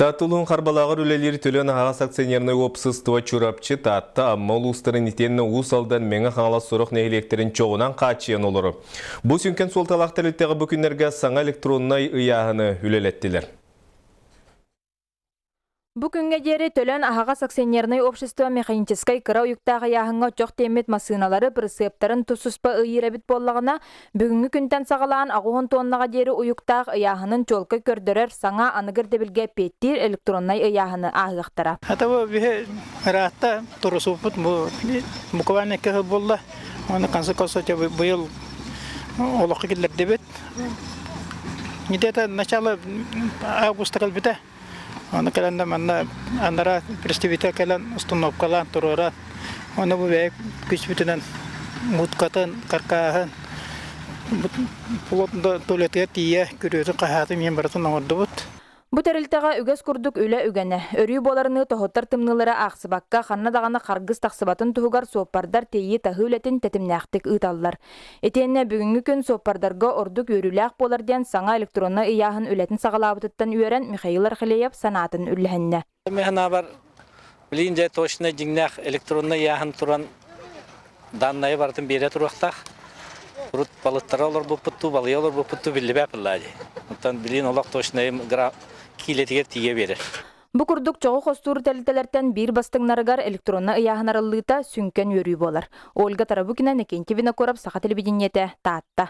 Татулун харбалагыр үлелери төлөн ағас акционерный опсыстыва чурапчы татта амма улустарын итенне усалдан меңе хаңала сорок нейлектерин чоғынан қачыян олыры. Бұ сүнкен сол талақтырыттағы бүкіндерге саңа электроннай ыяғыны үлелеттілер. Бүгінге дері төлөн ағас акционерный общество механическай кыра уюктағы яғынға жоқ темет масыналары прысыптарын тусуспа ыйырабит боллағына бүгінгі күнтен сағалаған ағуын тоннаға дері уюктағы яғынын чолка көрдірер саңа анығыр дебілге петтир электроннай яғыны ағықтара. Атава бе рахта турусупут буквально кехил болла. Оны кансы косоча быйыл олоқы келер дебет. Где-то начало августа калбита. Оны каланда манна анара представитель калан установкалан турора. Оны бу бек күчбүтүнөн муткатын каркахан. Плотно туалетке тие көрөтү кахаты мен бартын ордубут. Бу тәрилтәгә үгәс күрдүк үлә үгәне. Өрүй боларыны тохоттар тымнылары аксыбакка ханна даганы каргыз таксыбатын тугар сопардар тейи тахылатын тетимнәхтик ыталлар. Этенне бүгүнкү күн сопардарга ордук өрүләк болар дигән саңа электронны ыяһын үләтен сагалабыттан үерен Михаил Архилеев санатын үлләһенне. Механа бар билинде точно дигнәх электронны ыяһын туран данные бартын бере турактак. Рут балыттар олар бу путту балыялар бу путту билбе пыллади. Онтан билин олак точно килетигер тиге берер. Бу курдук чоғы хостур тәлтәләртән бир бастыңнарыгар электронны ыяһын арыллыта сүнкен өрүй болар. Ольга Тарабукина Некентьевина корап саха телевидениете таатта.